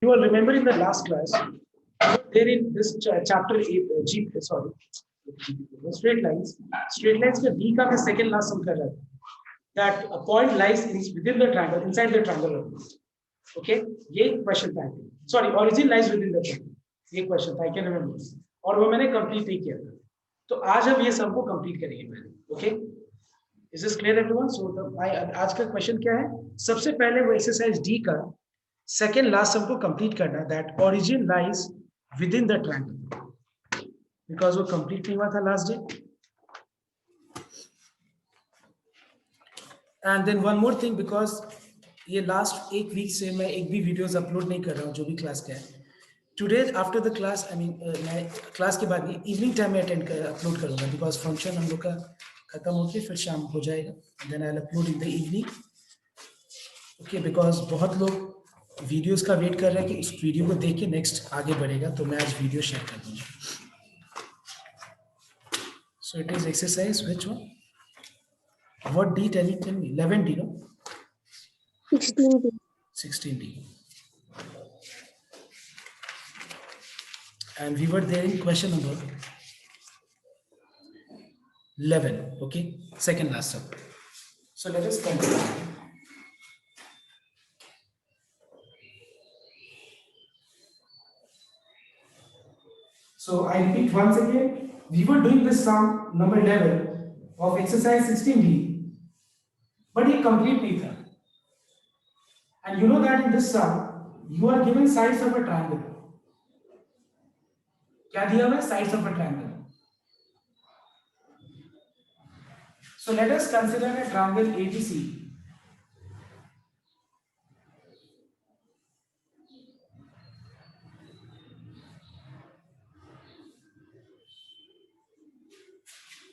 You will remember in the last class, there in this chapter 8, straight lines. Straight lines के B का मैं second last sum कर रहा था. That a point lies within the triangle, inside the triangle. Okay, ये question था. Sorry, origin lies within the triangle. ये question था, I can remember. और वो मैंने complete नहीं किया था. तो आज हम ये सब को complete करेंगे पहले. Okay? Is this clear everyone? So आज का question क्या है? सबसे पहले वो exercise D का second last sum को complete करना. That origin lies within the triangle. Because वो complete नहीं हुआ था last day. And then one more thing, because ये last एक week से मैं एक भी videos upload नहीं कर रहा हूँ जो भी class का है. Today after the class, I mean मैं class के बाद evening time में upload करूँगा because function हम लोग का खत्म होके फिर शाम हो जाएगा. Then I'll upload in the evening. Okay, because बहुत लोग videos का wait कर रहे हैं कि इस video को देख के next आगे बढ़ेगा, तो मैं आज video share कर दूँगा. So it is exercise which one? What D? Tell me. 11D, no? 16D. 16D. And we were there in question number 11. Okay, second last sum. So let us continue. So I repeat once again, we were doing this sum number 11 of exercise 16D, but it complete नहीं था. And you know that in this sum, you are given sides of a triangle. क्या दिया हुआ है? Sides of a triangle. So let us consider a triangle ABC.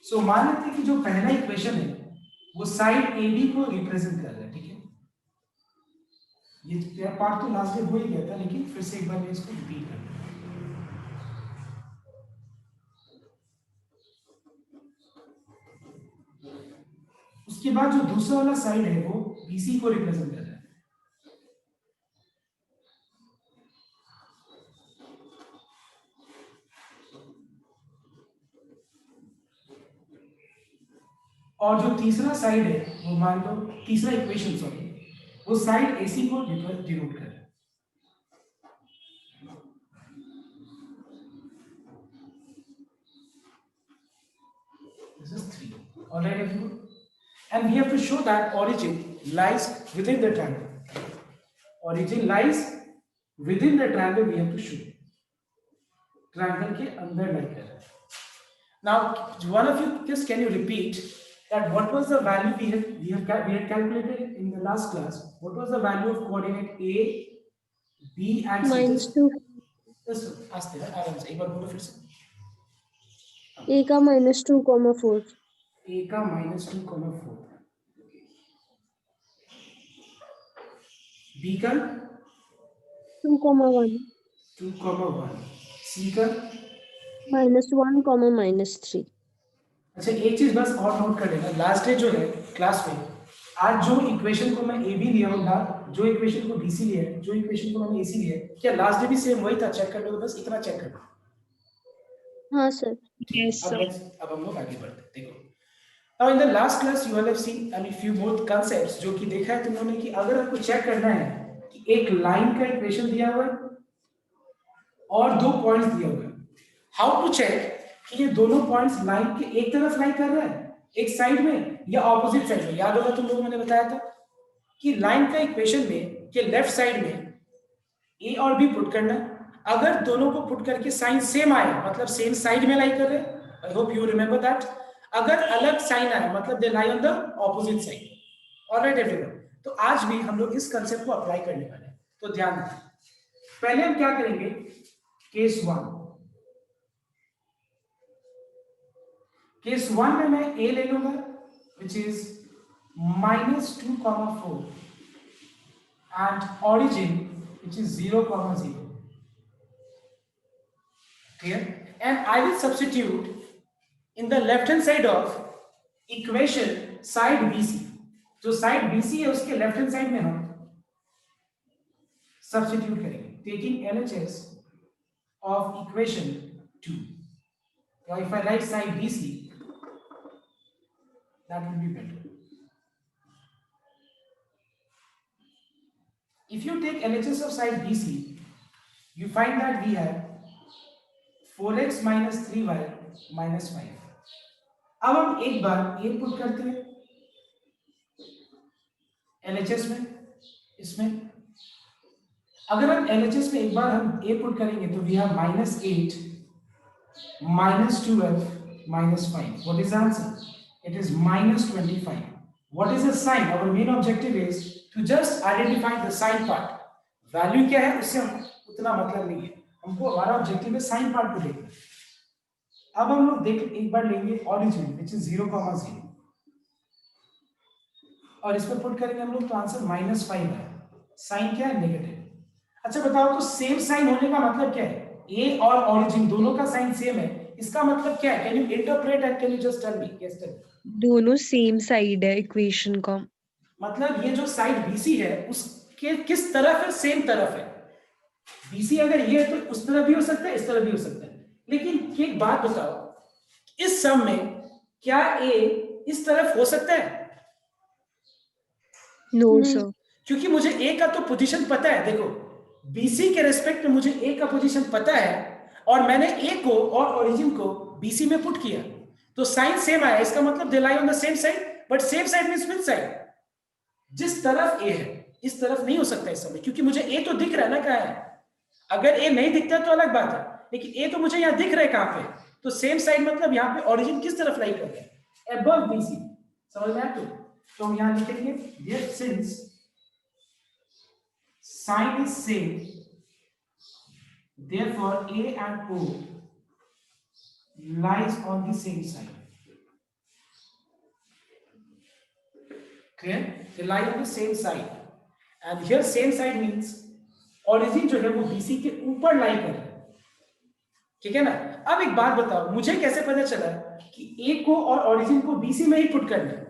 So मान लेते हैं कि जो पहला इक्वेशन है वो साइड AB को रिप्रेजेंट कर रहा है. ठीक है, ये पार्ट तो लास्ट में हो ही गया था, लेकिन फिर से एक बार मैं इसको रिपीट कर दूं. उसके बाद जो दूसरा वाला साइड है वो BC को रिप्रेजेंट कर रहा है. और जो तीसरा साइड है वो मान लो तीसरा इक्वेशन सॉरी वो साइड AC को डिनोट कर रहा है. This is 3. All right, everyone. And we have to show that origin lies within the triangle. Origin lies within the triangle. We have to show. Triangle के अंदर lie कर रहा है. Now, one of you just can you repeat that what was the value we had calculated in the last class? What was the value of coordinate A, B, and C? -2. Yes, ask them. आराम से एक बार बोलो फिर से. A का -2,4. A का -2,4. B का 2,1. 2,1. C का -1, -3. अच्छा, एक चीज बस और नोट कर लेना. लास्ट डे जो है क्लास में आज जो इक्वेशन को मैं AB लिया हूँ, जो इक्वेशन को BC लिया है, जो इक्वेशन को मैंने AC लिया है, क्या लास्ट डे भी सेम वही था? चेक कर लो, बस इतना चेक कर लो. हाँ सर. Yes, sir. अब हम लोग आगे बढ़ते हैं. देखो, now in the last class you all have seen I mean few more concepts जो कि देखा है तुम लोगों ने कि अगर आपको चेक करना है कि एक लाइन का इक्वेशन दिया हुआ है और दो पॉइंट्स दिए हुए हैं, हाउ टू चेक कि ये दोनों पॉइंट्स लाइन के एक तरफ लाई कर रहा है, एक साइड में या ऑपोजिट साइड में. याद होगा तुम लोगों मैंने बताया था कि लाइन का इक्वेशन में के लेफ्ट साइड में A और B पुट करना. अगर दोनों को पुट करके साइन सेम आए मतलब सेम साइड में लाई कर रहे हैं. I hope you remember that. अगर अलग साइन आए मतलब they lie on the opposite side. Alright everyone. तो आज भी हम लोग इस कांसेप्ट को अप्लाई करने वाले हैं, तो ध्यान रखें. पहले हम क्या करेंगे, केस 1. केस 1 में मैं A ले लूंगा which is -2,4 and origin which is 0,0. Clear? And I will substitute in the left hand side of equation side BC. जो साइड BC है उसके लेफ्ट हैंड साइड में हम सब्स्टिट्यूट करेंगे. taking LHS of equation 2. Now if I write side BC, that will be better. If you take LHS of side BC, you find that we have 4x minus 3y minus 5. अब हम एक बार ए put करते हैं LHS में, इसमें अगर हम LHS में एक बार हम ए पुट करेंगे तो we have minus 8 minus 12 minus 5. What is the answer? It is minus 25. What is the sign? Our main objective is to just identify the sign part. Value क्या है उससे हम उतना मतलब नहीं है, हमको हमारा ऑब्जेक्टिव है साइन पार्ट को देखना। अब हम लोग देख एक बार लेंगे ओरिजिन विच इज 0,0 और इसमें पुट करेंगे हम लोग तो आंसर -5 है। साइन क्या है? नेगेटिव। अच्छा बताओ तो सेम साइन होने का मतलब क्या है? ए और ओरिजिन दोनों का साइन सेम है, इसका मतलब क्या है? Can you interpret and can you just tell me? Yes tell. दोनों सेम साइड है इक्वेशन का, मतलब ये जो साइड BC है उसके किस तरफ है? सेम तरफ है। BC अगर ये है तो उस तरफ भी हो सकता है, इस तरफ भी हो सकता है। लेकिन एक बात बताओ, इस सम में क्या ए इस तरफ हो सकता है? नो सर, क्योंकि मुझे ए का तो पोजीशन पता है। देखो BC के रेस्पेक्ट में मुझे ए का पोजीशन पता है और मैंने ए को और ओरिजिन को BC में पुट किया तो साइन सेम आया। इसका मतलब they lie on the same side, but same side means which side? जिस तरफ ए है इस तरफ नहीं हो सकता इस समय, क्योंकि मुझे ए तो दिख रहा है ना कहाँ है। अगर ए नहीं दिखता तो अलग बात है, लेकिन ए तो मुझे यहाँ दिख रहा है कहाँ पे, तो सेम साइड मतलब यहाँ पे ओरिजिन किस तरफ लाई कर रहा है? Above BC। समझ में आया? तो हम यहाँ लिखेंगे there since sine is same therefore A and O lies on the same side. Clear? They lie on the same side. And here same side means origin जो है वो BC के ऊपर लाई कर रहा है। ठीक है ना? अब एक बात बताओ, मुझे कैसे पता चला कि A को और origin को BC में ही पुट करना है?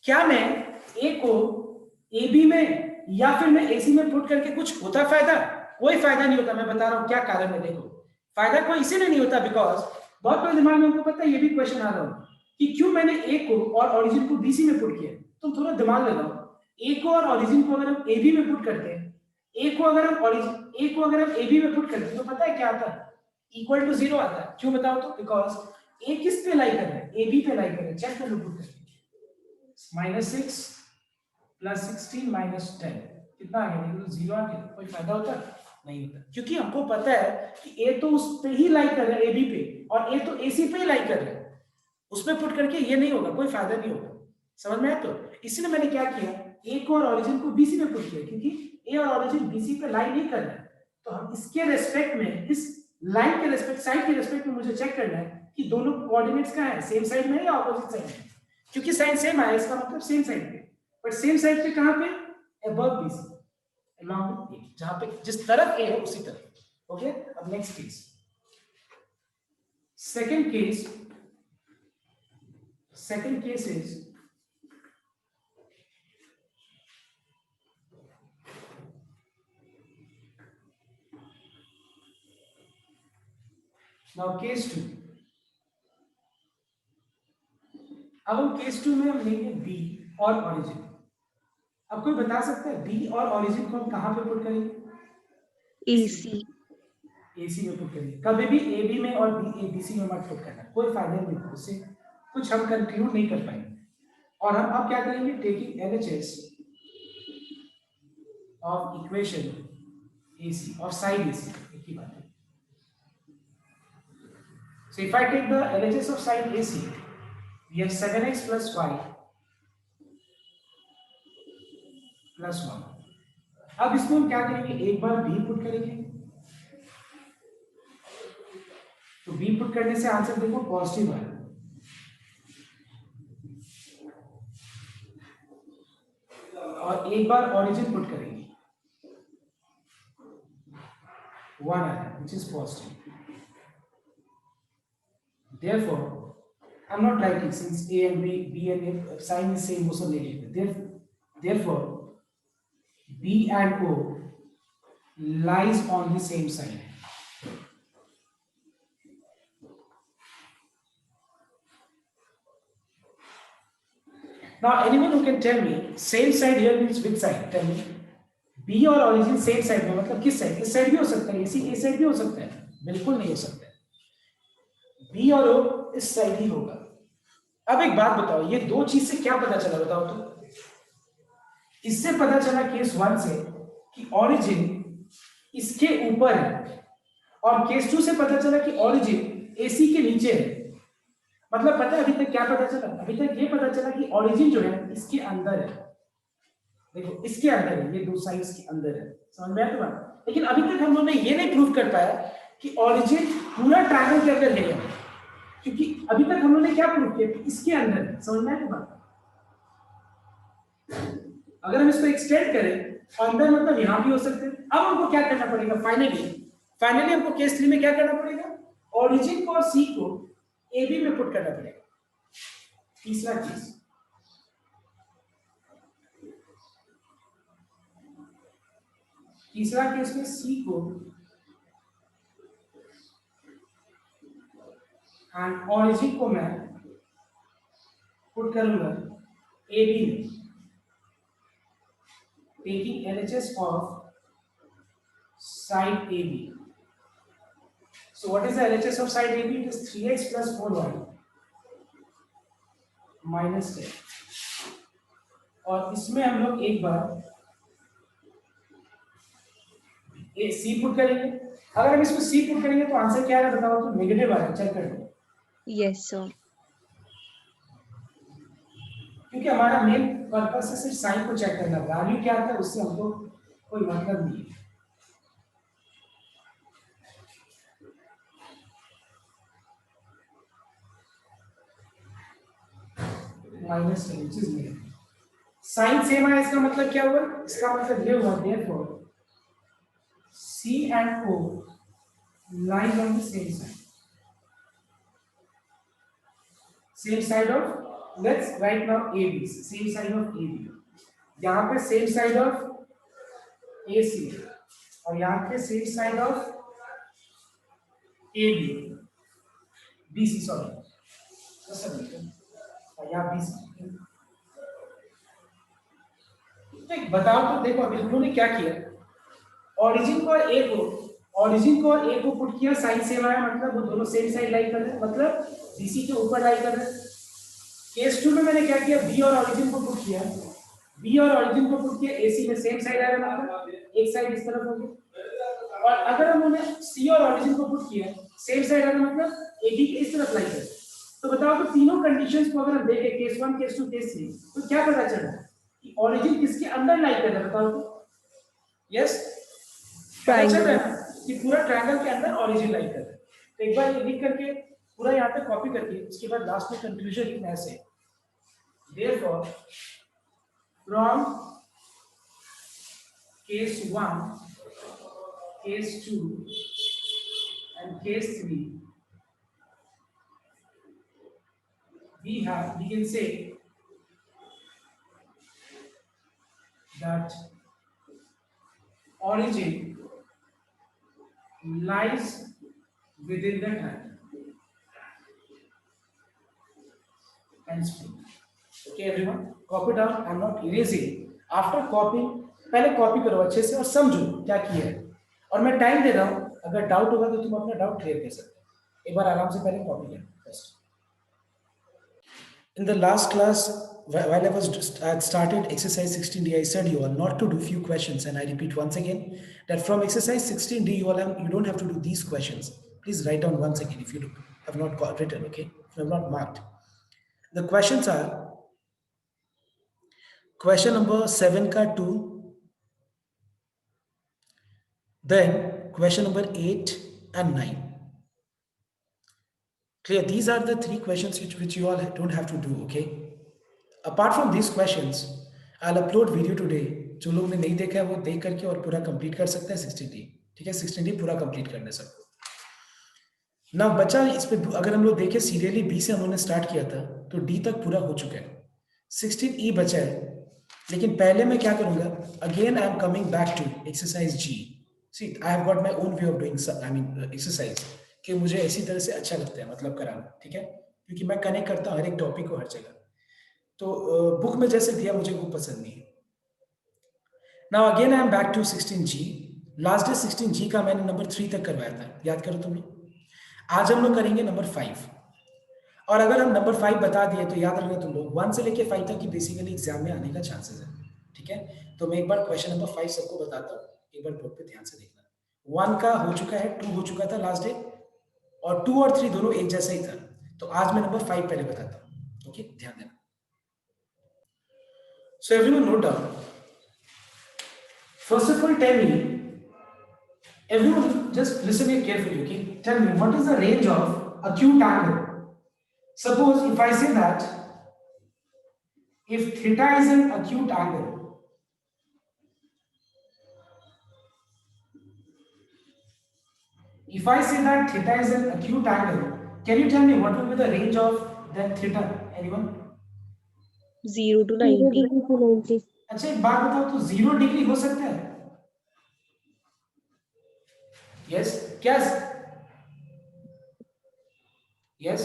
क्या मैं A को AB में या फिर मैं AC में पुट करके कुछ होता फायदा? कोई फायदा नहीं होता। मैं बता रहा हूं क्या कारण है। देखो फायदा कोई इसीलिए नहीं होता बिकॉज बहुत लोग दिमाग में हमको पता है, ये भी क्वेश्चन आ रहा हो कि क्यों मैंने ए को और ओरिजिन को BC में पुट किया। तुम थोड़ा दिमाग लगाओ, ए को और ओरिजिन को अगर हम AB में पुट करते हैं, ए को अगर हम AB में पुट करते हैं तो पता है क्या आता है? इक्वल टू 0 आता है। क्यों बताओ तो? बिकॉज ए किस पे लाई कर रहा है? AB पे लाई कर रहा है। चेक कर लो पुट करके। -6 + 16 - 10 कितना आ गया? देखो 0 आ गया। कोई फायदा होता है? नहीं होता, क्योंकि हमको पता है कि ए तो उस पे ही लाई कर रहा है AB पे, और ए तो AC पे ही लाई कर रहा है। उसमें पुट करके ये नहीं होगा, कोई फायदा नहीं होगा। समझ में आया? तो इसलिए मैंने क्या किया, ए को और ओरिजिन को BC में पुट किया, क्योंकि ए और ओरिजिन BC पे लाई नहीं कर रहा है। तो हम इसके रेस्पेक्ट में, इस लाइन के रेस्पेक्ट, साइड के रेस्पेक्ट में मुझे चेक करना है कि दोनों कोऑर्डिनेट्स कहां है, सेम साइड में या ऑपोजिट साइड में। क्योंकि साइन सेम आया इसका मतलब सेम साइड पे, बट सेम साइड पे कहां पे? Above BC, along with A, जहां पे जिस तरफ A है उसी तरफ। ओके, अब next case, second case is now case 2। अब हम केस 2 में हम लेंगे B और ओरिजिन। अब कोई बता सकता है B और ओरिजिन को हम कहां पे पुट करेंगे? AC में पुट करेंगे। कभी भी AB में और BC में मत पुट करना, कोई फायदा नहीं होगा, उससे कुछ हम कंक्लूड नहीं कर पाएंगे। और हम अब क्या करेंगे? Taking LHS of equation AC और साइड AC, एक ही बात है। So if I take the LHS of side AC, we have 7x + y + 1। अब इसमें हम क्या करेंगे? एक बार B पुट करेंगे, तो B पुट करने से आंसर देखो पॉजिटिव आया। और एक बार ओरिजिन पुट करेंगे, 1 आया, which is positive. Therefore, I'm not writing since A and B and A sign is same, also negative. Therefore, B and O lies on the same side. Now, anyone who can tell me same side here means which side? Tell me. B और origin same side में मतलब किस side? इस side भी हो सकता है, इसी इस साइड भी हो सकता है, बिल्कुल नहीं हो सकता है. B और O इस साइड ही होगा. अब एक बात बताओ, ये दो चीज से क्या पता चला बताओ तो? इससे पता चला केस 1 से कि origin इसके ऊपर है, और केस 2 से पता चला कि origin AC के नीचे है. मतलब पता है अभी तक क्या पता चला? अभी तक ये पता चला कि origin जो है इसके अंदर है. देखो इसके अंदर है, ये दो साइड्स के अंदर है. समझ में आया तुम्हारा? लेकिन अभी तक हम लोगों ने ये नहीं प्रूव कर पाया कि origin पूरा ट्रायंगल के अंदर है, क्योंकि अभी तक हम लोगों ने क्या प्रूव किया कि इसके अंदर है. समझ में आया तुम्हारा? अगर हम इसको एक्सटेंड करें अंदर मतलब यहां भी हो सकते हैं. अब हमको क्या करना पड़ेगा? फाइनली हमको केस 3 में क्या करना पड़ेगा? origin को और C को AB में पुट करना पड़ेगा. तीसरा केस, में C को एंड origin को मैं पुट करूंगा AB में, taking LHS of side AB. So what is the LHS of side AB? It is 3x plus 4y minus 10. और इसमें हम लोग एक बार C पुट करेंगे. अगर हम इसमें C पुट करेंगे तो आंसर क्या आएगा बताओ तो? नेगेटिव आएगा. चेक कर लो. Yes, sir. क्योंकि हमारा मेन पर्पस है सिर्फ साइन को चेक करना. वैल्यू क्या आता है उससे हमको कोई मतलब नहीं है. माइनस साइन सेम है, इसका मतलब क्या हुआ? इसका मतलब ये हुआ therefore C and O lies on the same side. Same side of, let's write now AB. Same side of AB. यहाँ पे same side of AC और यहाँ पे same side of AB. BC sorry. यहाँ BC. बताओ तो. देखो अभी हम लोगों ने क्या किया? origin को और A को पुट किया. साइन सेम आया मतलब वो दोनों सेम साइड लाई कर रहे हैं, मतलब BC के ऊपर लाई कर रहे हैं. केस 2 में मैंने क्या किया? B और origin को पुट किया. AC में सेम साइड आया मतलब एक साइड इस तरफ होगी. और अगर हम लोगों ने C और origin को पुट किया सेम साइड आया मतलब AB के इस तरफ लाई कर. तो बताओ तो तीनों कंडीशंस को अगर हम देखें केस 1, केस 2, केस 3, तो क्या पता चला कि origin किसके अंदर लाई कर रहा है? बताओ तो. यस, ट्रायंगल कि पूरा ट्रायंगल के अंदर origin लाई कर रहा है. तो एक बार ये लिख करके पूरा यहाँ पे कॉपी करके उसके बाद लास्ट में कंक्लूजन लिखना है ऐसे. Therefore, from case 1, case 2 and case 3 we can say that origin lies within the triangle. Okay everyone, copy down. I am not erasing. After copying, पहले कॉपी करो अच्छे से और समझो क्या किया है. और मैं टाइम दे रहा हूं, अगर डाउट होगा तो तुम अपना डाउट क्लियर कर सकते हो. एक बार आराम से पहले कॉपी करो. In the last class, while I had started exercise 16D, I said you all not to do few questions, and I repeat once again that from exercise 16D you don't have to do these questions. Please write down once again if you have not written, okay? If you have not marked. The questions are question number 7 ka 2, then question number 8 and 9. Clear? These are the 3 questions which you all don't have to do, okay? Apart from these questions, I'll upload video today. जो लोग ने नहीं देखा है वो देख करके और पूरा कंप्लीट कर सकते हैं 16D. ठीक है, 16D पूरा कंप्लीट करने सबको. ना बचा इस पे, अगर हम लोग देखें सीरियली B से हम लोगों ने स्टार्ट किया था तो D तक पूरा हो चुका है. 16E बचा है. लेकिन पहले मैं क्या करूंगा? Again I am coming back to exercise G. See I have got my own way of doing I mean exercise कि मुझे ऐसी तरह से अच्छा लगता है मतलब कराना, ठीक है, क्योंकि मैं कनेक्ट करता हूँ हर एक टॉपिक को हर जगह। तो बुक में जैसे दिया मुझे वो पसंद नहीं है। Now again I am back to 16G। Last day 16G का मैंने नंबर 3 तक करवाया था, याद करो तुम लोग। आज हम लोग करेंगे नंबर 5। और अगर हम नंबर 5 बता दिए तो याद रखना तुम लोग 1 से लेके 5 तक की बेसिकली एग्जाम में आने का चांसेस है, ठीक है। तो मैं एक बार क्वेश्चन नंबर 5 सबको बताता हूँ, एक बार बोर्ड पे ध्यान से देखना। 1 का हो चुका है, 2 हो चुका था लास्ट डे, और 2 और 3 दोनों एक जैसा ही था। तो आज मैं नंबर 5 पहले बताता हूँ, ओके, ध्यान देना। So everyone note down. First of all tell me, everyone just listen here carefully, okay? Tell me, what is the range of acute angle? Suppose if I say that if theta is an acute angle, if I say that theta is an acute angle, can you tell me what will be the range of that theta? Anyone? 0 to 0 90. degree to 90. अच्छा एक बात बताओ, तो 0 degree हो सकता है? Yes, क्या? Yes,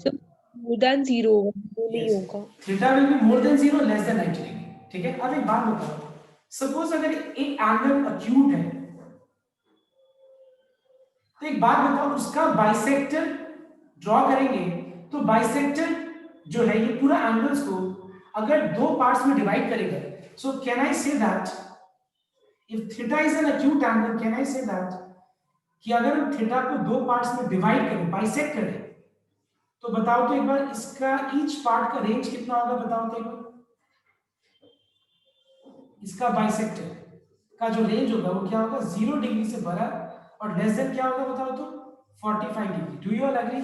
So more than 0 वो नहीं होगा. Theta will be more than 0 less than 90 degree, ठीक है। अब एक बात बताओ, सपोज अगर एक एंगल अक्यूट है, तो एक बात बताओ उसका बाइसेक्टर ड्रॉ करेंगे, तो बाइसेक्टर जो है ये पूरा एंगल्स को अगर दो पार्ट्स में डिवाइड करेगा, so can I say that if theta is an acute angle, can I say that कि अगर हम थीटा को दो पार्ट्स में डिवाइड करें, बाइसेक्ट करें, तो बताओ तो एक बार इसका ईच पार्ट का रेंज कितना होगा, बताओ तो एक बार। इसका बाइसेक्टर का जो रेंज होगा वो क्या होगा, 0 डिग्री से बड़ा और लेस देन क्या होगा बताओ तो 45 degree. Do you all agree?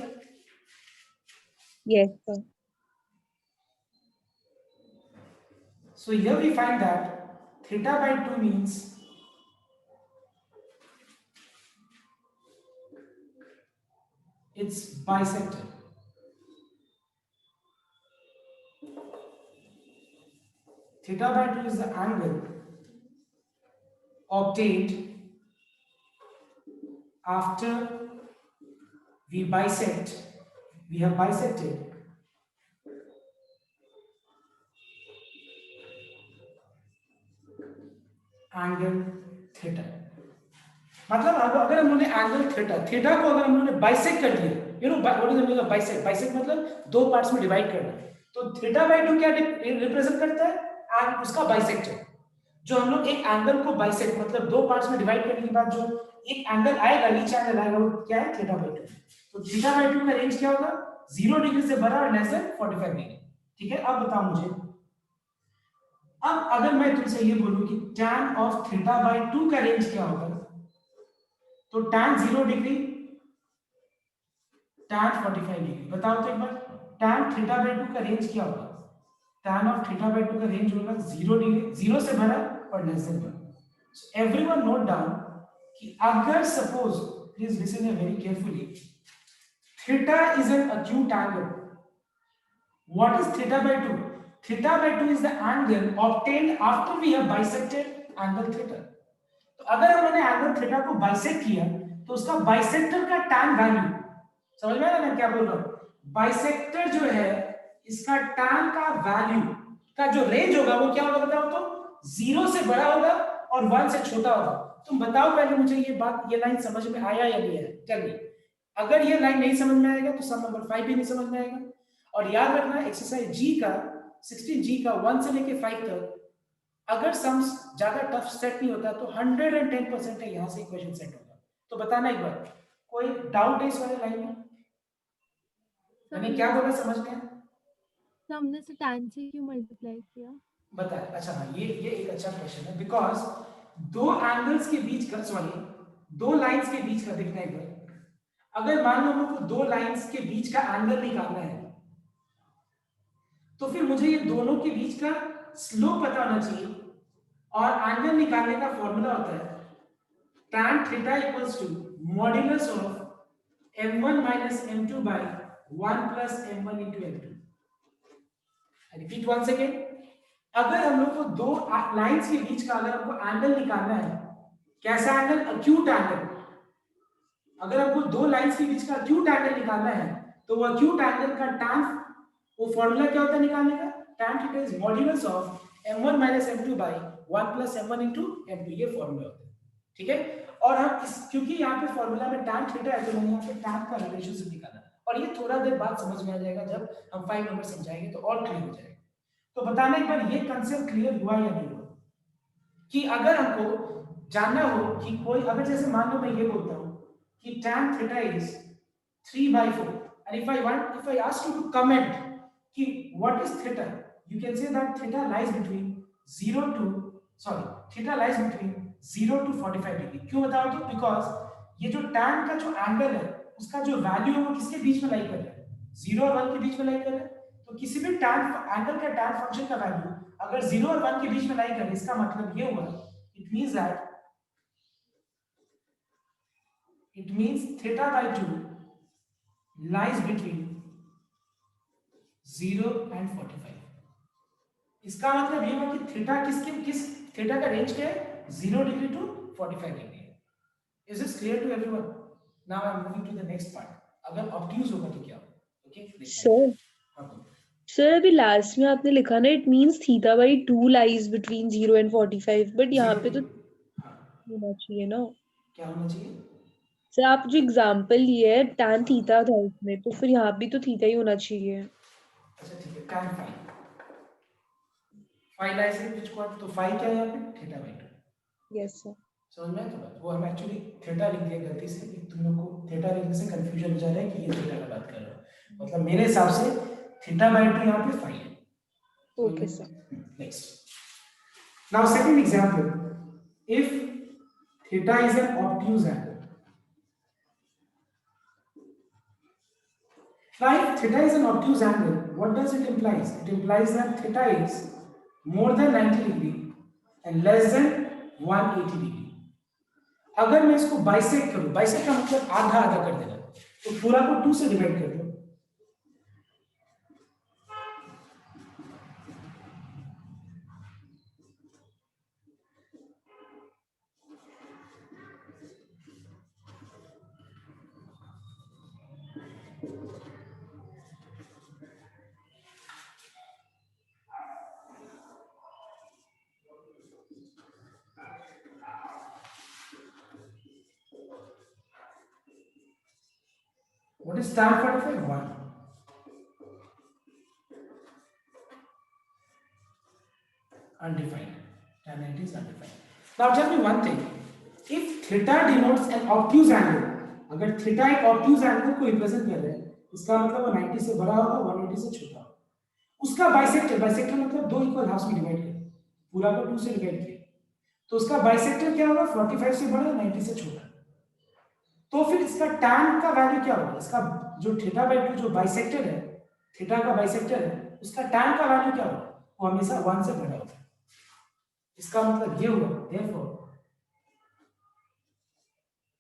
Yes, sir. So here we find that theta by 2 means it's bisected. Theta by 2 is the angle obtained after we have bisected angle theta. मतलब अगर हम लोगों ने angle theta को अगर हम लोगों ने बाइसेक्ट कर दिया, you know what is the meaning of bisect मतलब दो पार्ट्स में डिवाइड करना, तो थीटा बाय 2 क्या रिप्रेजेंट करता है, एंड उसका बाइसेक्टर। जो हम लोग एक एंगल को बाइसेक्ट मतलब दो पार्ट्स में डिवाइड करने के बाद जो एक एंगल आएगा, ईच एंगल आएगा, वो क्या है, थीटा बाय 2। तो थीटा बाय 2 का रेंज क्या होगा, 0 डिग्री से बड़ा और लेस देन 45 डिग्री, ठीक है। अब बताओ मुझे, अब अगर मैं तुमसे ये बोलूं कि tan ऑफ थीटा बाय 2 का रेंज क्या होगा, तो tan 0 डिग्री, tan 45 डिग्री, बताओ तो एक बार tan थीटा बाय 2 का रेंज क्या होगा। tan ऑफ थीटा बाय 2 का रेंज होगा 0 डिग्री, 0 से बड़ा और लेस देन 1। सो एवरीवन नोट डाउन कि अगर suppose, please listen very carefully, theta is an acute angle, what is theta by 2? Theta by 2 is the angle obtained after we have bisected angle theta. तो अगर हमने angle theta को bisect किया तो उसका bisector का tan वैल्यू, समझ में आया ना क्या बोल रहा हूं, बाइसेक्टर जो है इसका tan का वैल्यू का जो रेंज होगा वो क्या होगा बताओ तो, 0 से बड़ा होगा और 1 से छोटा होगा। तुम बताओ पहले मुझे ये बात, ये लाइन समझ में आया या नहीं आया, टेल मी। अगर ये लाइन नहीं समझ में आएगा तो सम नंबर 5 भी नहीं समझ में आएगा। और याद रखना एक्सरसाइज जी का 16G का 1 से लेके 5 तक अगर सम्स ज्यादा टफ सेट नहीं होता तो 110% है यहां से इक्वेशन सेट होगा। तो बताना एक बार, कोई डाउट है इस वाले लाइन में? मैंने क्या बोला, समझ में? हमने से tan से क्यों मल्टीप्लाई किया, बता। अच्छा हाँ, ये एक अच्छा क्वेश्चन है, बिकॉज दो एंगल्स के बीच का, सॉरी दो लाइंस के बीच का, देखना एक बार, अगर मान लो हमको दो लाइंस के बीच का एंगल निकालना है तो फिर मुझे ये दोनों के बीच का स्लोप पता होना चाहिए, और एंगल निकालने का फॉर्मूला होता है tan theta equals to modulus of m1 minus m2 by 1 plus m1 into m2। I repeat once again, अगर हम लोग को दो लाइंस के बीच का अगर हमको एंगल निकालना है कैसा एंगल? Acute angle. अगर आपको दो लाइंस के बीच का अक्यूट एंगल निकालना है तो वो अक्यूट एंगल का tan, वो फॉर्मूला क्या होता है निकालने का? tan theta is modulus of m1 - m2 by 1 + m1 * m2, ये फॉर्मूला होता है, ठीक है। और हम क्योंकि यहाँ पे फॉर्मूला में tan थीटा है तो मैंने यहाँ पे tan का रिलेशनशिप निकाला, और ये थोड़ा देर बाद समझ में आ जाएगा जब हम 5 नंबर समझाएंगे तो और क्लियर हो जाएगा। तो बताना एक बार ये कंसेप्ट क्लियर हुआ या नहीं हुआ, कि अगर हमको जानना हो कि कोई, अगर जैसे मान लो मैं ये बोलता हूँ कि tan theta is 3/4, and if I ask you to comment कि what is theta, you can say that theta lies between 0 to theta lies between 0 to 45 degree. क्यों बताओ तो? बिकॉज ये जो tan का जो एंगल है उसका जो वैल्यू है वो किसके बीच में लाई कर रहा है? 0 और 1 के बीच में लाई कर रहा है। तो किसी भी tan एंगल का tan फंक्शन का वैल्यू अगर 0 और 1 के बीच में लाई करे, इसका मतलब ये हुआ, it means theta by 2 lies between 0 and 45। इसका मतलब ये हुआ कि किस थीटा का रेंज क्या है? 0 डिग्री to 45 डिग्री है। Is this clear to everyone? Now I am moving to the next part. अगर ऑब्ट्यूज होगा तो क्या होगा? Okay, सर अभी लास्ट में आपने लिखा ना, it means theta by 2 lies between 0 and 45, but यहाँ पे तो होना चाहिए ना। क्या होना चाहिए? सर आप जो एग्जांपल लिए है tan थीटा था उसमें, तो फिर यहाँ भी तो थीटा ही होना चाहिए। अच्छा ठीक है, tan phi lies in which quadrant, तो phi क्या है यहाँ पे? Theta by 2। यस सर, समझ में आया तो? वो हम एक्चुअली थीटा लिख दिया गलती से, कि तुम लोग को थीटा लिखने से कंफ्यूजन हो जा रहा है कि ये थीटा का बात कर रहा हूँ, मतलब मेरे हिसाब से थीटा बाई 2 यहाँ पे phi है। Okay sir. Next. Now second example, if theta is an obtuse angle. Now if theta is an obtuse angle, what does it implies? It implies that theta is more than 90 degree and less than 180 degree. अगर मैं इसको bisect करूं, bisect का मतलब आधा आधा कर देना, तो पूरा को 2 से डिवाइड कर दो। What is tan 45? 1. Undefined. Tan 90 is undefined. Now tell me one thing. If theta denotes an obtuse angle, अगर theta एक obtuse angle को represent कर रहा है, इसका मतलब वो 90 से बड़ा होगा, 180 से छोटा होगा। उसका बाइसेक्टर मतलब दो इक्वल हाफ्स में डिवाइड कर, पूरा को 2 से डिवाइड किया, तो उसका बाइसेक्टर क्या होगा? 45 से बड़ा, 90 से छोटा। तो फिर इसका tan का वैल्यू क्या होगा? इसका जो थीटा बाई 2 जो बाइसेक्टर है, थीटा का बाइसेक्टर है, उसका tan का वैल्यू क्या होगा? वो हमेशा 1 से बड़ा होगा। इसका मतलब ये हुआ, therefore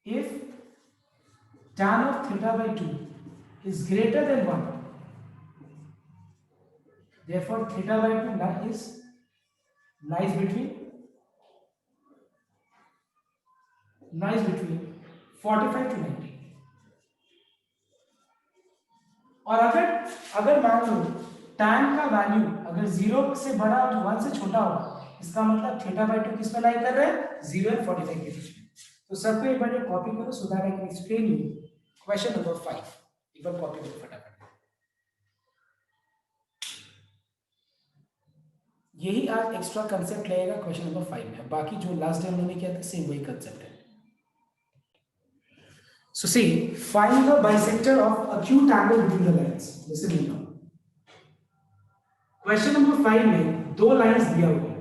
if tan of theta by 2 is greater than 1, therefore theta by 2 lies between 45 to 90। और अगर मान लो tan का वैल्यू अगर 0 से बड़ा और 1 से छोटा हो, इसका मतलब थीटा बाई 2 किस में लाई कर रहा है? 0 और 45 के बीच में। तो सबको एक बार ये कॉपी करो so that I can explain you question number 5। एक बार कॉपी करो फटाफट। यही आज एक्स्ट्रा कंसेप्ट लगेगा क्वेश्चन नंबर 5 में, बाकी जो लास्ट टाइम मैंने किया था सेम वही कंसेप्ट है। So see, find the bisector of acute angle between the lines. Listen me now. Question number 5 में दो लाइंस दिया हुआ है।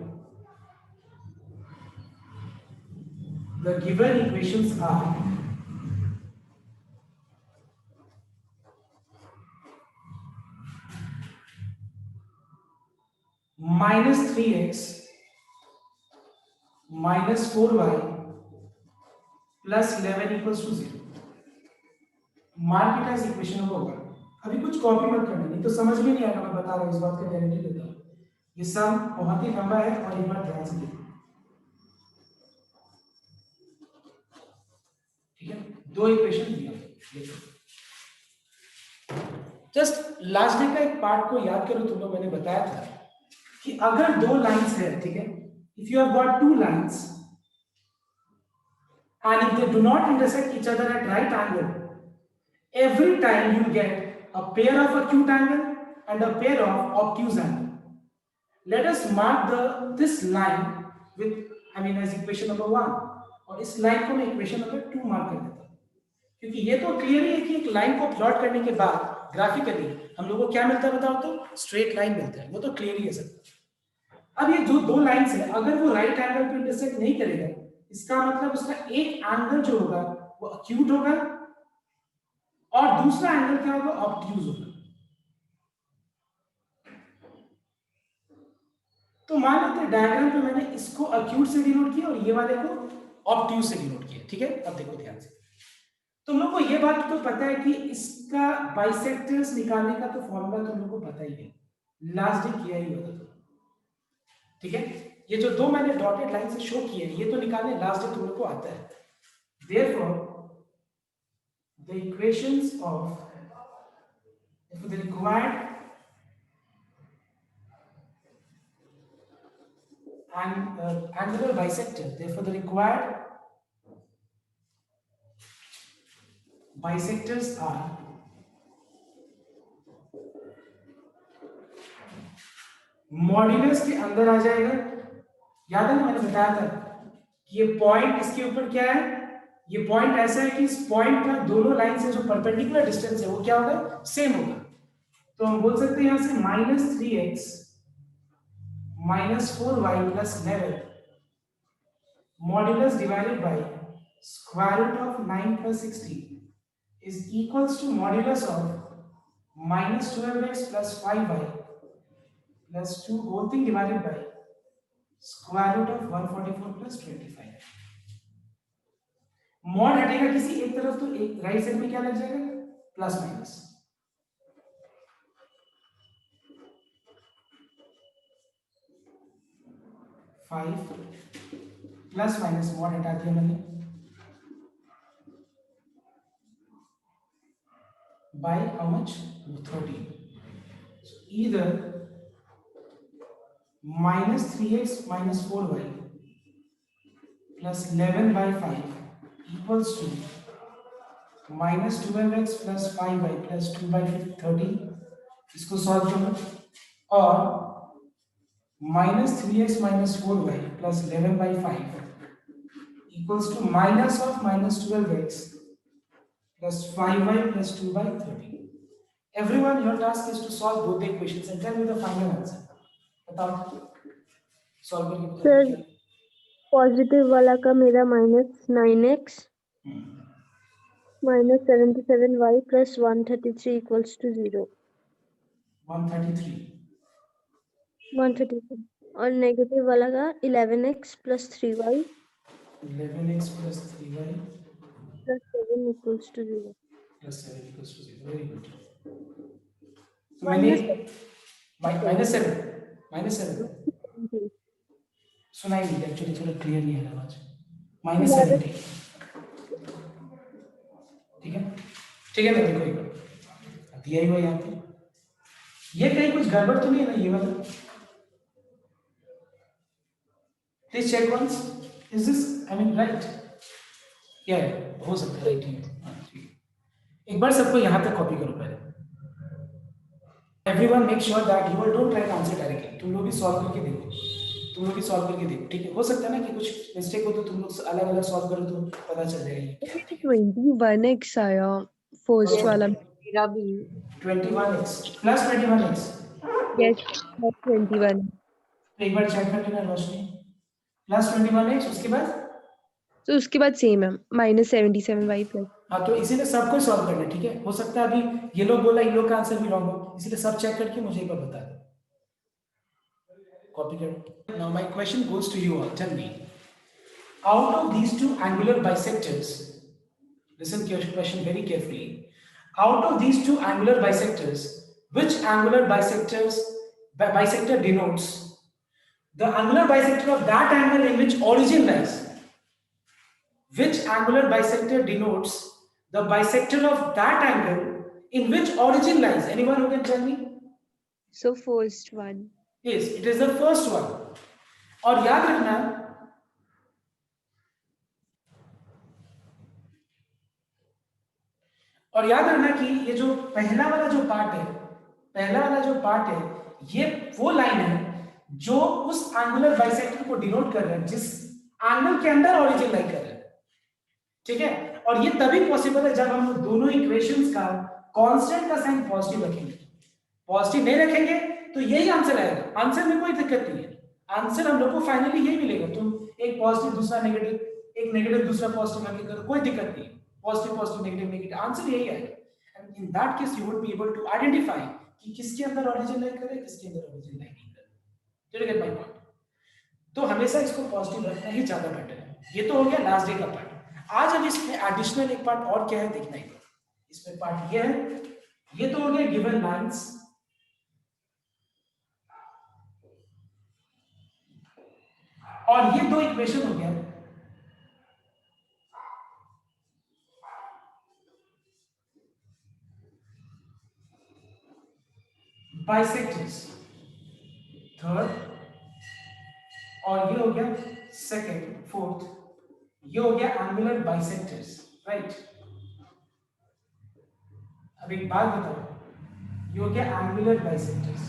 The given equations are -3x - 4y + 11 = 0। Mark it as equation number 1। अभी कुछ कॉपी मत करना, नहीं तो समझ में नहीं आएगा। मैं बता रहा हूँ, इस बात का गारंटी देता हूँ। ये सम बहुत ही लंबा है और एक बार ध्यान से देखो। ठीक है, दो इक्वेशन दिए हैं। जस्ट लास्ट डे का एक पार्ट को याद करो, तुम लोग मैंने बताया था कि अगर दो लाइंस है, ठीक है, if you have got two lines and if they do not intersect each other at right angle, every time you get a pair of acute angle and a pair of obtuse angle. Let us mark this line with as equation number 1 और इस line को मैं equation number 2 mark कर देता हूं, क्योंकि ये तो क्लियर है कि एक लाइन को प्लॉट करने के बाद ग्राफिकली हम लोगों को क्या मिलता है बताओ तो, स्ट्रेट लाइन मिलता है, वो तो क्लियर ही है सब। अब ये जो दो लाइंस है अगर वो राइट एंगल पे इंटरसेक्ट नहीं करेगा, इसका मतलब उसका एक एंगल जो होगा वो अक्यूट होगा और दूसरा एंगल क्या होगा, ऑब्ट्यूज होगा। तो मान लेते हैं डायग्राम पे मैंने इसको अक्यूट से डिनोट किया और ये वाले को ऑब्ट्यूज से डिनोट किया, ठीक है। अब देखो ध्यान से, तुम लोग को ये बात तो पता है कि इसका बाइसेक्टर्स निकालने का तो फॉर्मूला तुम लोग को पता ही है, लास्ट डे किया ही होगा तो, ठीक है। ये जो दो मैंने डॉटेड लाइन से शो किए ये तो निकालने लास्ट डे तुम लोग को आता है। Therefore the equations of the required angular bisector, therefore the required bisectors are modulus के अंदर आ जाएगा। याद है ना मैंने बताया था कि ये पॉइंट इसके ऊपर क्या है, ये पॉइंट ऐसा है कि इस पॉइंट का दोनों लाइन से जो परपेंडिकुलर डिस्टेंस है वो क्या होगा, सेम होगा। तो हम बोल सकते हैं यहां से -3x -4y + 11 modulus divided by square root of 9 + 16 is equals to modulus of -12x + 5y + 2 whole thing divided by square root of 144 + 25। Mod हटेगा किसी एक तरफ तो एक राइट साइड में क्या लग जाएगा, plus minus. Plus minus mod हटा दिया मैंने, by how much, 30। so either -3x - 4y + 11/5 equals to -12x + 5y + 2/30। इसको सॉल्व करो और -3x - 4y + 11/5 equals to -12x + 5y + 2/30। Everyone, your task is to solve both the equations and tell me the final answer। बताओ solve करके sir positive वाला का मेरा -9x -77y + 133 = 0। 133 133 और negative वाला का 11x + 3y 11x + 3y + 7 = 0। + 7 = 0। Very good. तो मैंने -7 सुनाई नहीं, एक्चुअली थोड़ा क्लियर नहीं है आवाज। -70, ठीक है ठीक है ना। देखो एक बार दिया ही हुआ यहाँ पे, ये कहीं कुछ गड़बड़ तो नहीं है ना ये वाला, please check once, is this right, या हो सकता है राइट ही है। एक बार सबको यहाँ तक कॉपी करो पहले। Everyone make sure that you don't try to answer directly, तुम लोग भी सॉल्व करके देखो, ठीक है। हो सकता है ना कि कुछ मिस्टेक हो तो तुम लोग अलग अलग सॉल्व करो तो पता चल जाएगा। 21x आया फर्स्ट वाला मेरा भी। 21x + 21x yes 21। एक बार चेक कर लेना रोशनी, +21x उसके बाद, तो उसके बाद सेम है -77y +। हाँ तो इसीलिए सबको सॉल्व करना, ठीक है। हो सकता है अभी ये लोग बोला इन लोग का आंसर भी रॉन्ग हो, इसीलिए सब चेक करके मुझे एक बार बता दो, कॉपी करो। Now my question goes to you all, tell me out of these two angular bisectors, listen to your question very carefully, out of these two angular bisectors, which angular bisector denotes the angular bisector of that angle in which origin lies? which angular bisector denotes the bisector of that angle in which origin lies? Anyone who can tell me? So first one. Yes, it is the first one. और याद रखना कि ये जो पहला वाला जो part है ये वो लाइन है जो उस एंगुलर बाइसेक्टर को डिनोट कर रहा है जिस एंगल के अंदर ओरिजिन लाई कर रहा है, ठीक है। और ये तभी पॉसिबल है जब हम दोनों इक्वेशंस का कांस्टेंट का साइन पॉजिटिव रखेंगे। पॉजिटिव नहीं रखेंगे तो यही आंसर आएगा, आंसर में कोई दिक्कत नहीं है, आंसर हम लोग को फाइनली यही मिलेगा। तुम एक पॉजिटिव दूसरा नेगेटिव, एक नेगेटिव दूसरा पॉजिटिव रख के करो, कोई दिक्कत नहीं है, positive positive negative negative, answer यही आएगा। And in that case you would be able to identify कि किसके अंदर ओरिजिन लाई करे, किसके अंदर ओरिजिन लाई नहीं करे। Do you get my point? तो हमेशा इसको पॉजिटिव रखना ही ज्यादा बेटर है। ये तो हो गया लास्ट डे का पार्ट। आज अब इसमें एडिशनल एक पार्ट और क्या है देखना ही। इसमें पार्ट ये है, ये तो हो गया गिवन लाइंस, और ये दो इक्वेशन हो गया बाइसेक्टर्स, थर्ड, और ये हो गया सेकंड, फोर्थ, ये हो गया एंगुलर बाइसेक्टर्स, राइट। अब एक बात बताओ, ये हो गया एंगुलर बाइसेक्टर्स।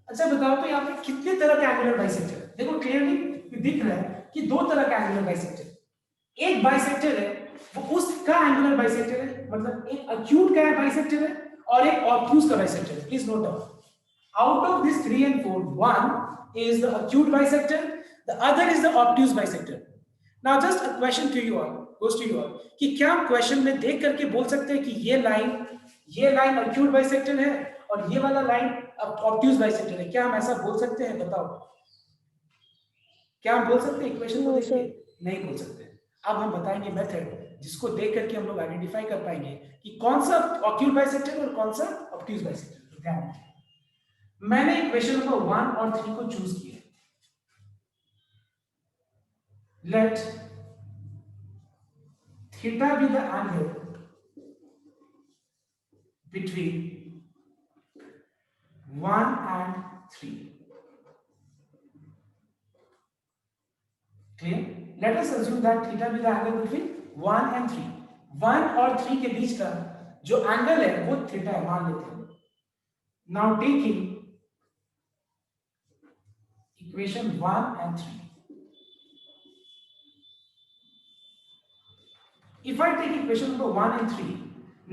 अच्छा बताओ तो यहाँ पे कितने तरह के एंगुलर बाइसेक्टर है? देखो क्लियरली दिख रहा है कि दो तरह का एंगुलर बाइसेक्टर। एक बाइसेक्टर है वो उसका एंगुलर बाइसेक्टर है, मतलब एक एक्यूट का बाइसेक्टर है और एक ऑब्ट्यूज का बाइसेक्टर है। Please note down, out of this 3 and 4, one is the acute bisector, the other is the obtuse bisector. Now just a question to you all, goes to you all, कि क्या हम question में देख करके बोल सकते हैं कि ये लाइन acute bisector है और ये वाला लाइन obtuse bisector है? क्या हम ऐसा बोल सकते हैं? बताओ, क्या हम बोल सकते हैं इक्वेशन को देख के? नहीं बोल सकते। अब हम बताएंगे मेथड जिसको देख करके हम लोग आइडेंटिफाई कर पाएंगे कि कौन सा acute bisector और कौन सा obtuse bisector। ध्यान रखें, मैंने इक्वेशन नंबर 1 और 3 को चूज किया। Let theta be the angle between 1 and 3। Clear? Let us assume that theta be the angle between 1 and 3। 1 और 3 के बीच का जो एंगल है वो थीटा है, मान लेते हैं। Now taking equation 1 and 3. If I take equation number 1 and 3,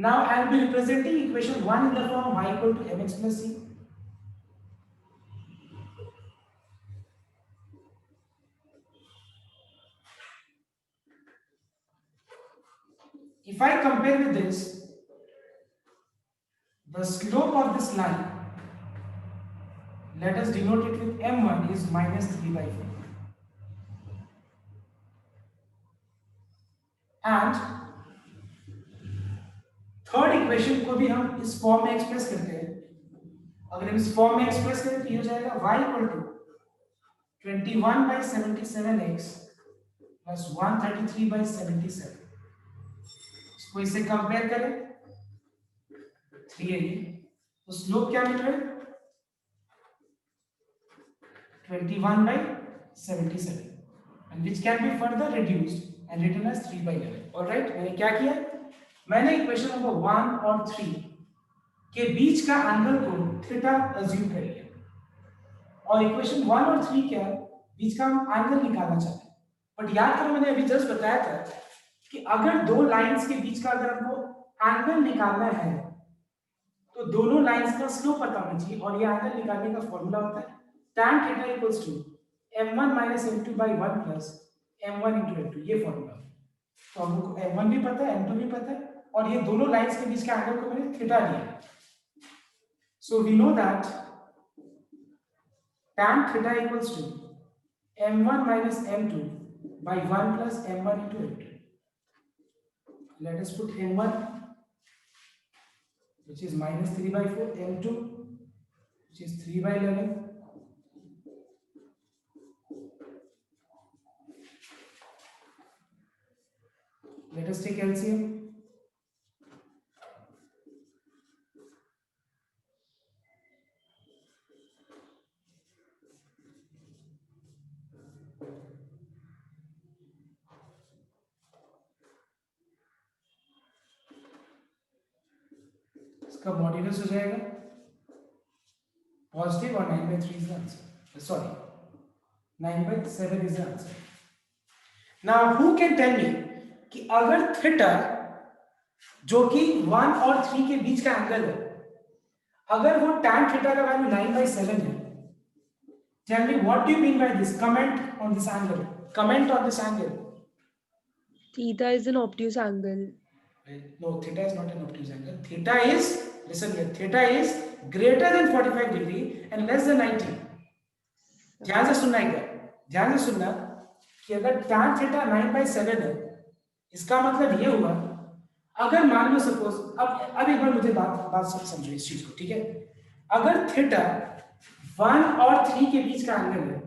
now I will be representing equation 1 in the form y equal to mx plus c. If I compare with this, the slope of this line, let us denote it with m1, is minus 3/4. And third equation को भी हम इस form में express करते हैं। अगर हम इस फॉर्म में एक्सप्रेस करें तो ये हो जाएगा y equal to 21/77x plus 133/77। इसको इससे कंपेयर करें 3a, तो स्लोप क्या मिल रहा है? 21/77, and which can be further reduced and written as 3/11. All right, मैंने क्या किया? मैंने इक्वेशन नंबर 1 और 3 के बीच का एंगल को थीटा अज्यूम कर लिया, और इक्वेशन 1 और 3 के बीच का हम एंगल निकालना चाहते हैं। बट याद करो, मैंने अभी जस्ट बताया था कि अगर दो लाइंस के बीच का अगर हमको एंगल निकालना है तो दोनों लाइंस का स्लोप पता होना चाहिए, और ये एंगल निकालने का फॉर्मूला होता है tan theta equals to m1 - m2/1 plus m1 * m2। ये फॉर्मूला है। तो हमको m1 भी पता है, m2 भी पता है, और ये दोनों लाइंस के बीच का एंगल को मैंने थीटा लिया। So we know that tan theta equals to m1 - m2/1 plus m1 * m2। Let us put m1, which is minus 3/4, m2, which is 3/11, Let us take LCM. इसका मॉड्यूलस हो जाएगा positive और 9/3 is answer, sorry 9/7 is answer. Now who can tell me कि अगर theta जो कि 1 और 3 के बीच का एंगल है, अगर वो tan थीटा का वैल्यू 9/7 है, tell me what do you mean by this? Comment on this angle, comment on this angle. Theta is an obtuse angle. No, theta is not an obtuse angle. Theta is, listen here, theta is greater than 45 degree and less than 90. ध्यान से सुनना एक बार, ध्यान से सुनना कि अगर tan theta 9/7 है, इसका मतलब ये हुआ, अगर मान लो सपोज, अब एक बार मुझे बात समझो इस चीज को, ठीक है? अगर थीटा 1 और 3 के बीच का एंगल है,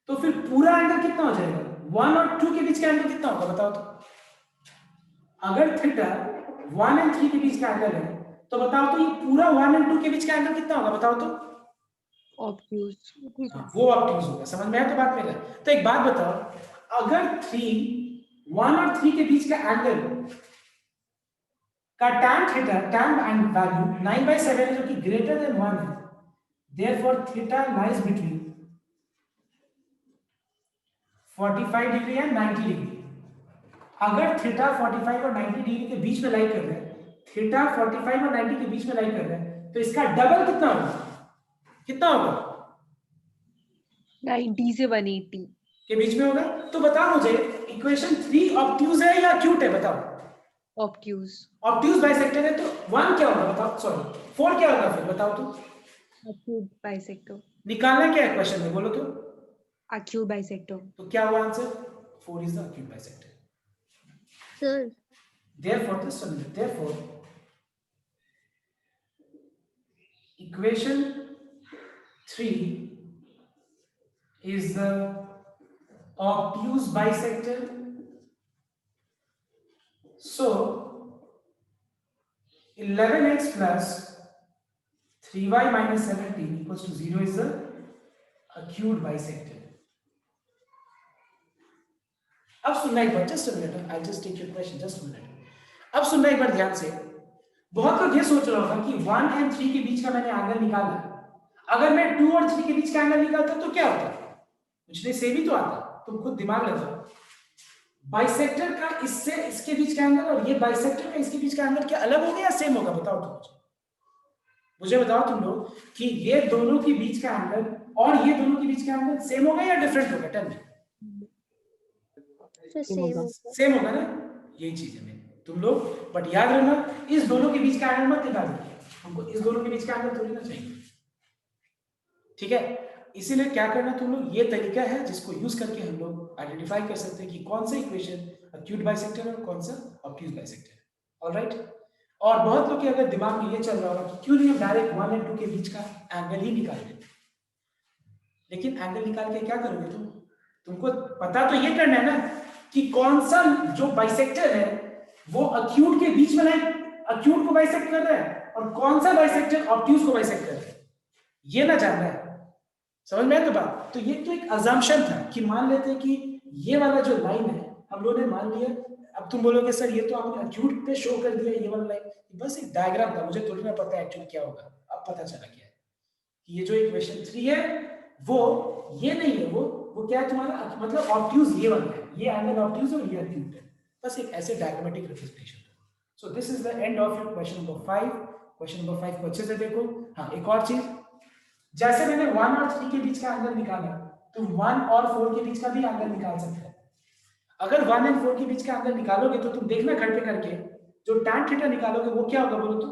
तो फिर पूरा एंगल कितना हो जाएगा? 1 और 2 के बीच का एंगल कितना होगा बताओ तो? अगर थीटा 1 और 3 के बीच का एंगल है, तो बताओ तो ये पूरा 1 और 2 के बीच का एंगल कितना होगा बताओ तो? Obtuse. वो ऑब्ट्यूज होगा. समझ में आया तो बात मेरा? तो एक बात बताओ, अगर 1 और 3 के बीच का एंगल का tan theta, tan and value 9/7 है, जो कि ग्रेटर देन 1 है, therefore theta lies between 45 degree and 90 degree. अगर थीटा 45 और 90 डिग्री के बीच में लाई कर रहा है, थीटा 45 और 90 के बीच में लाई कर रहा है, तो इसका डबल कितना होगा? कितना होगा? 90 से 180 के बीच में होगा. तो बताओ मुझे, इक्वेशन 3 ऑब्ट्यूज है या एक्यूट है बताओ? obtuse. ऑब्ट्यूज बाइसेक्टर है, तो 1 क्या होगा बताओ? सॉरी 4 क्या होगा फिर बताओ तो? Acute bisector. निकालना क्या है क्वेश्चन में, बोलो तो? Acute bisector. तो क्या हुआ answer? 4 is the acute bisector. Sir, Therefore, this one, therefore, equation 3 is the obtuse bisector. So 11x plus 3y minus 17 equals to 0 is the acute bisector. अब सुनना एक बार, just a minute, I just take your question, just a minute. अब सुनना एक बार ध्यान से. बहुत लोग ये सोच रहे होगा कि 1 और 3 के बीच का मैंने एंगल निकाला, अगर मैं 2 और 3 के बीच का एंगल निकालता तो क्या होता? कुछ नहीं, सेम ही तो आता. तुम खुद दिमाग लगाओ. बाइसेक्टर का इससे इसके बीच का एंगल और ये बाइसेक्टर का इसके बीच का एंगल क्या अलग होगा या सेम होगा बताओ तुम मुझे बताओ तुम लोग कि ये दोनों के बीच का एंगल और ये दोनों के बीच का एंगल सेम होगा या डिफरेंट होगा? Tell me. sir, same होगा. सेम होगा ना? यही चीज है तुम लोग. बट याद रखना, इस दोनों के बीच का एंगल मत निकालो, हमको इस दोनों के बीच का एंगल थोड़ी ना चाहिए, ठीक है? इसीलिए क्या करना तुम लोग, ये तरीका है जिसको यूज करके हम लोग आइडेंटिफाई कर सकते हैं कि कौन सा इक्वेशन एक्यूट बाइसेक्टर है और कौन सा ऑब्ट्यूज बाइसेक्टर है. ऑलराइट. और बहुत लोग के अगर दिमाग में ये चल रहा होगा कि क्यों नहीं हम डायरेक्ट 1 और 2 के बीच का एंगल ही निकाल लेते. लेकिन एंगल निकाल के क्या करोगे तुम? तुमको पता तो ये करना है ना कि कौन सा जो बाइसेक्टर है वो एक्यूट के बीच में एक्यूट को बाइसेक्ट कर रहा है और कौन सा बाइसेक्टर ऑब्ट्यूज को बाइसेक्ट कर रहा है, ये ना जानना है. समझ में आया तो बात? तो ये तो एक अजम्पशन था कि मान लेते हैं कि ये वाला जो लाइन है हम लोगों ने मान लिया. अब तुम बोलोगे सर ये तो आपने एक्यूट पे शो कर दिया, ये वाला लाइन बस एक डायग्राम था, मुझे थोड़ी ना पता है एक्चुअली क्या होगा. अब पता चला क्या है कि ये जो इक्वेशन 3 है वो ये नहीं है, वो क्या है तुम्हारा, मतलब ऑब्ट्यूज ये वाला है, ये एंगल ऑब्ट्यूज और ये एक्यूट है. बस एक ऐसे diagrammatic representation. So this is the end of your question number 5. Question number 5 को अच्छे से देखो. हाँ, एक और चीज, जैसे मैंने 1 और 3 के बीच का एंगल निकाला, तुम 1 और 4 के बीच का भी एंगल निकाल सकते हो. अगर 1 और 4 के बीच का एंगल निकालोगे तो तुम देखना घर पे करके जो tan थीटा निकालोगे वो क्या होगा बोलो तो?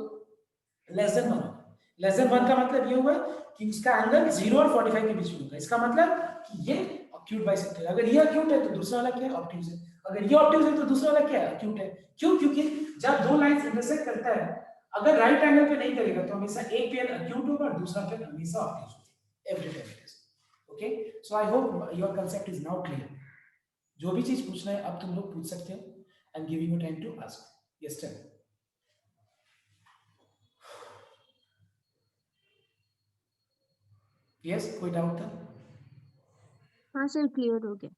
लेस देन 1 होगा. लेस देन 1 का मतलब ये हुआ कि उसका एंगल 0 और 45 के बीच में होगा. इसका मतलब कि ये एक्यूट बाइसेक्टर है. अगर ये एक्यूट है तो दूसरा वाला क्या है? ऑब्ट्यूज है. अगर ये ऑब्ट्यूज है तो दूसरा वाला क्या है? एक्यूट है. क्यों? क्योंकि जब दो लाइंस इंटरसेक्ट करता है, अगर राइट एंगल पे नहीं करेगा तो हमेशा एक पेयर एक्यूट होगा और दूसरा पेयर हमेशा ऑब्ट्यूज होगा. Every time it is. Okay, so I hope your concept is now clear. जो भी चीज पूछना है अब तुम लोग पूछ सकते हो, I am giving you time to ask. Yes sir. Yes, कोई डाउट था? हाँ सर, क्लियर हो गया।